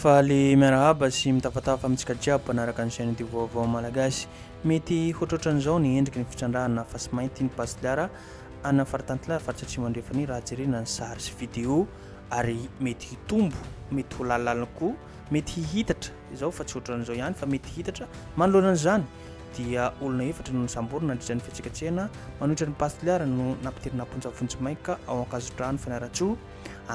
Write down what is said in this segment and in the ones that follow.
fa le miarahaba sy mitafatafa amintsika jiaby mpanaraka ny chaîne vaovao malagasy mety hotrotran'izao ny endriky ny fitrandrahana fa sy mainty ny pasiliara ana faratantila faritsatsy mandrefany raha jerena ny sary sy vidéo ary mety hitombo mety ho lalalana koa mety hihitatra izao fa tsy hotran'izao ihany fa mety hihitatra manoloana an'izany dia olona efatra no samborona nandritran'ny fihetsiketsehana manohitra ny pasiliara no nampitirina ponjavonjy maika ao ankazodrano fanaratsio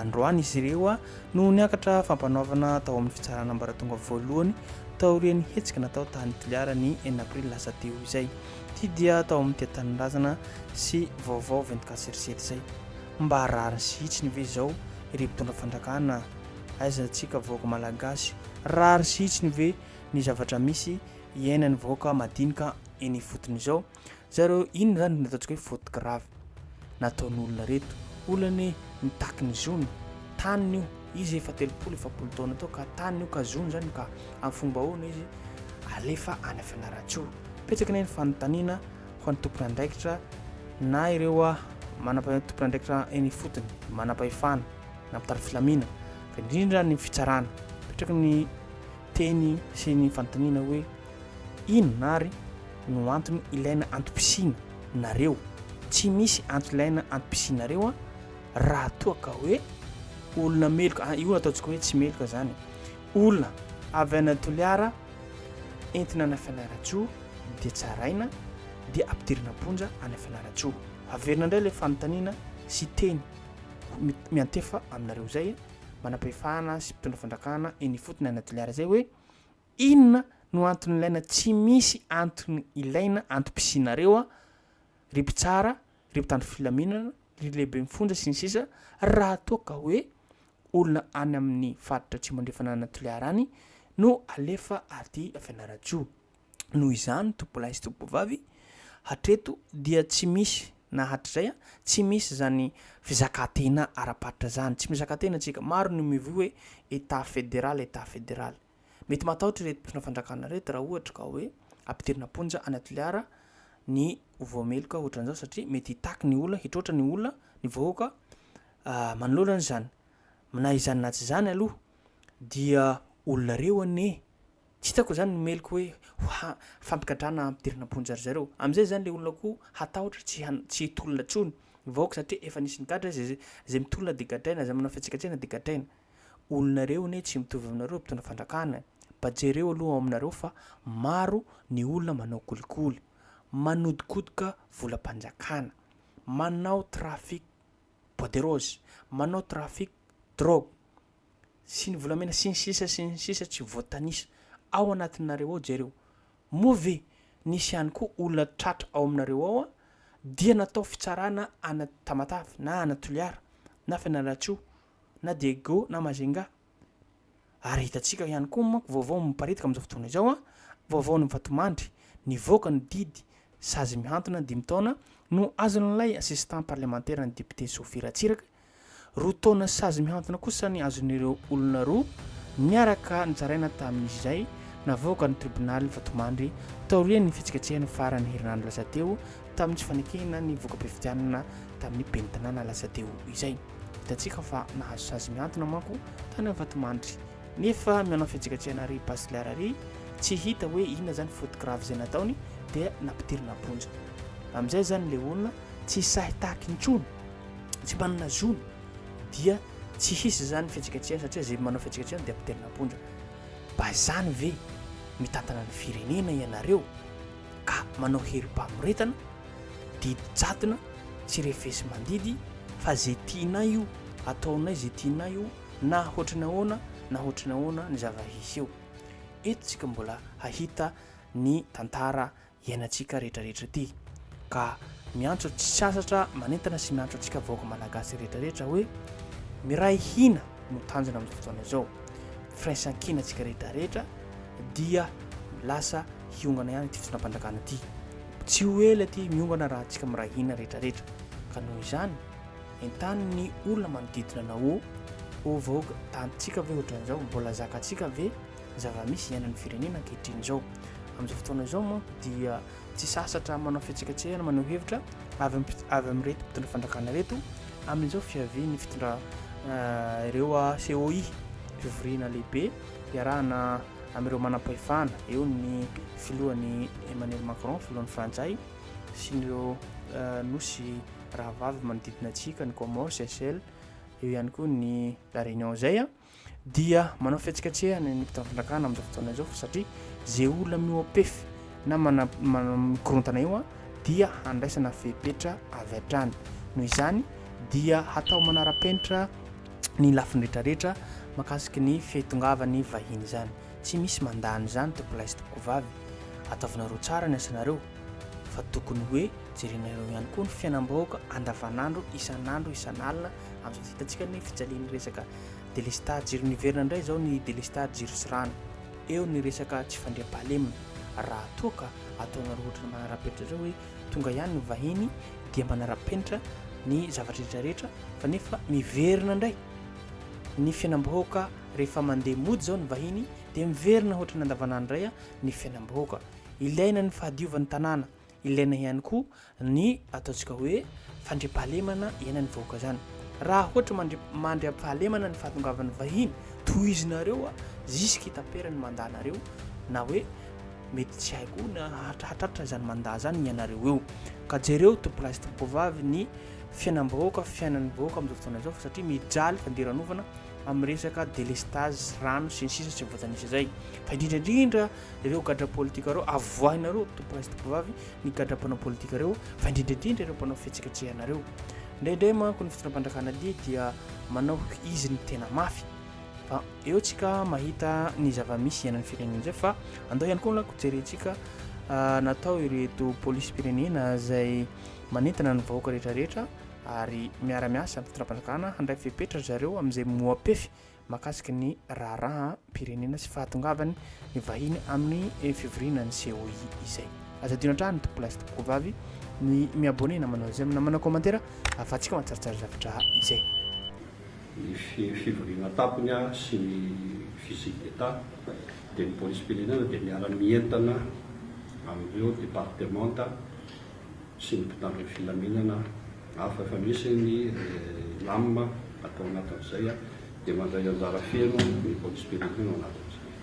androany izy ireo no niakatra fampanaovana tao amin'ny fitsarana ambaratonga voalohany taorian'ny hetsika natao tany tiliara ny 4 aprily lasa teo izay ty dia tao amin'ny tetanindrazana sy vaovao 24/7 zay mba rariny sihitsy ny ve zao iry mpitondra fandrakana aizantsika vahoaka malagasy rariny sihitsy ny ve ny zavatra misy iainany vahoaka madinika eny fotony zao zareo ino zany nataontsika hoe faute grave nataon'olona reto olona mitaky ny zony taniny io izy efa 30 taona tao ka taniny io ka zony zany ka amin'ny fomba ahoana izy alefa any fianaratsio petsaka ny fanontaniana ho an'ny tompony andraikitra na ireo manam-tompony andraikitra eny fotony manam-pahefana na mitary filamina fa indrindra ny fitsarana petraka ny teny sy ny fanontaniana hoe ino nary no antony ilaina antom-pisina nareo tsy misy antony ilaina antom-pisinareo raha toa ka hoe olona meloka io ataontsika hoe tsy meloka zany olona avy ana toliara entina ana fianaratsio dia tsaraina dia ampidirina ponja ana fianaratsio averina indray le fanontaniana sy teny miantefa aminareo zay manam-pahefana sy mpitondra fandrakana eny fotony ana toliara zay hoe inona no antony ilaina tsy misy antony ilaina antom-pisinareo ry mpitsara ry mpitandro filaminana ry lehibe mifonja sy ny sisa raha toa ka hoe olona any amin'ny faritra tsy mandrefana ana toliara any no alefa aty fianaratsio noho izany tompolahy sy tompovavy hatreto dia tsy misy na hatr'izay tsy misy zany fizakantena ara-paritra zany tsy mizakantena antsika maro no mivoy hoe état fédéral mety matahotra reto mpitondra fandrakana reto raha ohatra ka hoe ampidirina ponja ana toliara ny voameloka ohatran'izao satria mety hitaky ny olona hitrotra ny olona ny vahoaka manoloana zany na izany na tsy zany aloha dia olona reo ane tsy hitako zany ny meloka hoe fampikadrana ampidirina ponja ry zareo am'izay zany le olona koa hatahotra tsy hitolona tsony vahoaka satria efa nisy nigadra zay mitolona de gadraina zay manao fihetsiketsehana de gadraina olona reo ane tsy mitovy aminareo mpitondra fandrakana bajereo aloha ao aminareo fa maro ny olona manao kolikoly manodikodoka volam-panjakana manao trafic bois de rose manao trafic drogue sy ny volamena sy ny sisa tsy voatanisa ao anatinareo ao jereo move nisy ihany koa olona tratra ao aminareo ao dia natao fitsarana ana tamatavy na ana toliara na fianaratsio na dego na mazenga ary hitatsika ihany koa manko vaovao miparitaka amin'izao fotoana izao vaovao ny vatomandry ny voaka ny didy sazy mihantona 5 taona no azon'ilay assistant parlementaire ny député Sofia Ratsiraka roa taona sazy mihantona kosa ny azon'ireo olona roa niaraka nitsaraina tamin'izy izay navoaka ny tribunal vatomandry taorian'ny fihetsiketsehana farany herinandro lasa teo tamin'ny tsy fanekena ny voaka-pifidianana tamin'ny benitanàna lasa teo izay hitatsika fa nahazo sazy mihantona manko tany amin'ny vatomandry nefa manao fihetsiketsehana ry pasiliara ry tsy hita hoe inona zany faute grave zay nataony dia nampidirina ponja amin'izay zany le olona tsy sahitaky intsony tsy manana zony dia tsy hisy zany fihetsiketsehana satria zay manao fihetsiketsehana dia ampidirina ponja mba zany ve mitantana ny firenena ianareo ka manao herim-pamoretana didy jatona tsy refesy mandidy fa zay tianay io ataonay zay tianay io na hoatrany ahoana ny zava-hisy eo eto tsika mbola hahita ny tantara iainantsika rehetrarehetra ty ka miantso tsy sasatra manentana sy miantso atsika vahoaka malagasy rehetrarehetra hoe miray hina no tanjona amin'ny fotoana izao firaisan-kina atsika rehetrarehetra dia lasa hiongana ihany ty fitondram-pandrakana ty tsy ho ela ty miongana raha atsika miray hina rehetrarehetra ka noho izany entany ny olona manodidina anao vahoaka tantsika ve ohatran'izao mbola zakatsika ve zava-misy iainan'ny firenena ankehitriny zao amin'izao fotoana izao manko dia tsy sasatra manao fihetsiketsehana manao hevitra avy amin'reto mpitondra fandrakana reto amin'izao fiaviany fitondra ireo COI fivoriana lehibe iarahana amin'ireo manam-pahefana, eo ny filohan'ny Emmanuel Macron, filohan'ny Frantsay, sy nireo nosy rahavavy manodidina antsika, ny Comores, Seychelles, eo ihany koa ny La Réunion zay dia manao fihetsiketsehana ny mpitandron-drakana amin'izao fotoana izao satria zay olona mioapefy na mikorontana io dia handraisana fepetra avy hatrany. Noho izany dia hatao manara-penitra ny lafiny rehetrarehetra mahakasiky ny fihatongavan'ny vahiny zany. Tsy misy mandany zany tompolahy sy tompovavy, ataovinareo tsara ny asanareo fa tokony hoe jerenareo ihany koa ny fiainam-bahoaka andavanandro, isanandro, isan'alina amin'izao hitantsika ny fijalian'ny resaka délestage jiro niverina indray zao ny délestage jiro sy rano, eo ny resaka tsy fandriam-pahalemana. Raha toa ka ataonareo ohatra manara-penitra zao hoe tonga ihany ny vahiny dia manara-penitra ny zavatra rehetrarehetra fa nefa miverina indray ny fiainam-bahoaka rehefa mandeha mody zao ny vahiny dia miverina ohatra ny andavanandro indray ny fiainam-bahoaka. Ilaina ny fahadiovan'ny tanàna, ilaina ihany koa ny ataontsika hoe fandriam-pahalemana iainan'ny vahoaka zany. Raha ohatra mandriam-pahalemana ny fahatongavan'ny vahiny, tohizinareo jusque taperany mandanareo na hoe mety tsy haiko na hatratra zany mandaa zany ianareo eo. Ka jereo tompolahy sy tompovavy ny fiainam-bahoaka, fiainan'ny vahoaka amin'izao fotoana izao satria mijaly fandiran'ovana amin'ny resaka délestage rano sy ny sisa sy voatanisa zay. Fa indrindrandrindra ireo gadra politika reo avoahinareo tompolahy sy tompovavy ny gadram-panao politika reo, fa indrindrandrindra ireo mpanao fihetsiketsehanareo. Indraindray manko ny fitondram-pandrakana lia dia manao izy ny tena mafy. Fa eo tsika mahita ny zava-misy iainan'ny firenena zay, fa andao ihany koa lako jerentsika natao ireto polisy pirenena zay manentana ny vahoaka rehetrarehetra ary miara-miasa amin'ny fitondram-pandrakana handray fepetra zareo amin'izay moapefy mahakasiky ny raharaha pirenena sy fahatongavany ny vahiny amin'ny fivoriana ny COI izay. Azadino hatrany tompolahy sy tompovavy ny miabone na manao zay na manao commentaire afatsika matsaratsara zavatra izay. Ny fivoriana tapony sy ny visite d'état dia ny polisy pirenena dia miara-mientana amin'ireo départementa sy ny mpitandron'ny filaminana hafa efa misy ny lamma atao anatin'izay dia mandray anjara feno ny polisy pirenena anatin'izay.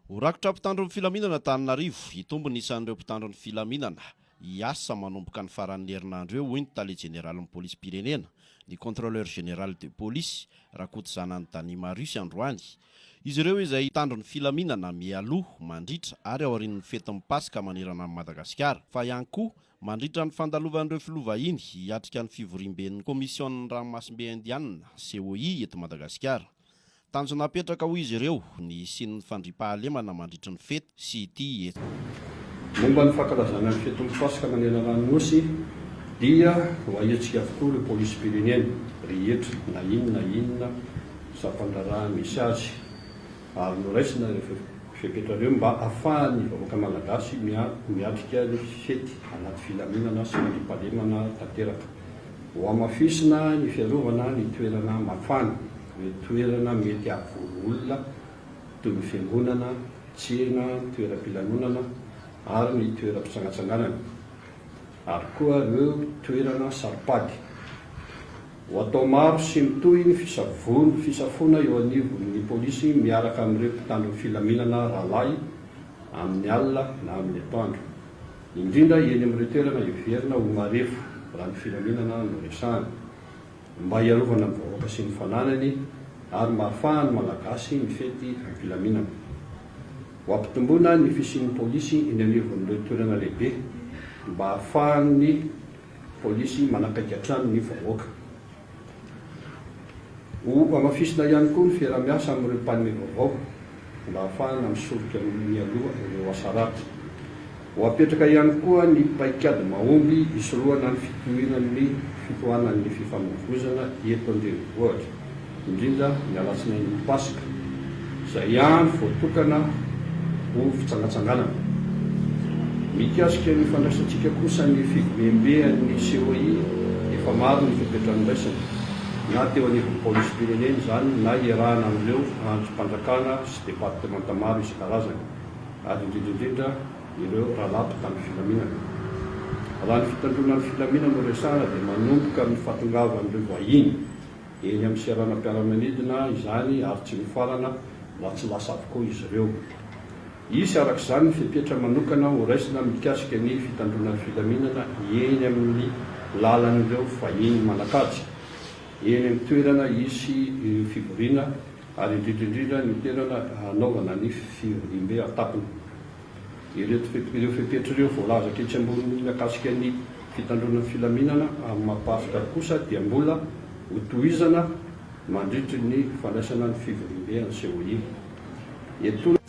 Horakotra mpitandron'ny filaminana Antananarivo hitombony isan'ireo mpitandron'ny filaminana hiasa manomboka ny faran'ny herinandro eo hoy ny tale généralin'ny polisy pirenena ny contrôleur général de police Rakotosanany Marius androany. Izy ireo izay tandron'ny filaminana mialoha mandritra ary aorian'ny fetin'ny Pasika manerana amin'ny Madagasikara, fa ihany koa mandritra ny fandalovan'ireo filovahiny hiatrika ny fivoriam-ben'ny komision'ny ranomasimbe indianina COI eto Madagasikara. Tanjona napetraka ho izy ireo ny sin'ny fandriam-pahalemana mandritra ny fety sy ity eto. Momba ny fankalazana ny fetin'ny Pasika manerana ny nosy dia ho ahiatsika avokoa ireo polisy pirenena rehetra na inona sampandraraha misy azy ary noraisina ireo fepetrareo mba ahafahany vahoaka malagasy miatrika ny fety anaty filaminana sy mandriam-pahalemana tanteraka. Ho amafisina ny fiarovana ny toerana mafana, ny toerana mety ahavory olona toy ny fiangonana, tsena, toeram-pilanonana ary ny toeram-pitsangatsanganana ary koa ireo toerana saripady. Ho atao maro sy mitohy ny fisafona eo anivon'ny polisy miaraka amin'ireo mpitandron'ny filaminana rahalahy amin'ny alina na amin'ny atoandro, indrindra eny amin'ireo toerana iverina ho marefo raha ny filaminana no resahana mba hiarovana ny vahoaka sy ny fananany ary mahafahany malagasy ny fety ny filaminana. Ho ampitomboana ny fisian'ny polisy eny anivon'ireo toerana lehibe mba ahafahan'ny polisy manakaiky hatrany ny vahoaka. Ho amafisina ihany koa ny fiara-miasa amin'ireo mpanome vaovao mba ahafahana misoroka amin'ny aloha ireo asaratra. Ho apetraka ihany koa ny paikady mahomby isorohana ny fitohanan'ny fifamoivoizana eto an-drenivohitra, indrindra ny alatsinain'ny Pasika izay ihany voatokana ho fitsangatsanganana. Mikasika ny fandraisantsika kosa ny fivoriam-ben'ny COI efa maro ny fipetran'iraisana na teo anivon'ny polisy pirenena zany na iarahana amin'ireo androm-pandrakana sy departementa maro isan-karazany ary indrindraindrindra ireo rahalahy mpitandron'ny filaminana. Raha ny fitandronan'ny filaminana no resahana dia manomboka amin'ny fahatongavan'ireo vahiny eny amin'ny seranam-piaramanidina izany ary tsy mifarana mba tsy lasa avokoa izy ireo. Isy arak'izany ny fepetra manokana ho raisina mikasika ny fitandronan'ny filaminana eny amin'ny lalan'ireo fahiny manakajy, eny amin'ny toerana isy fivoriana ary indrindrindrindra ny toerana hanaovana ny fivorimbe atapina. Ireo fepetra ireo voalaza ketsy ambony mikasika ny fitandronan'ny filaminana amin'ny mampahafika kosa dia mbola hotohizana mandritry ny fandraisana ny fivorimbe anseho iny.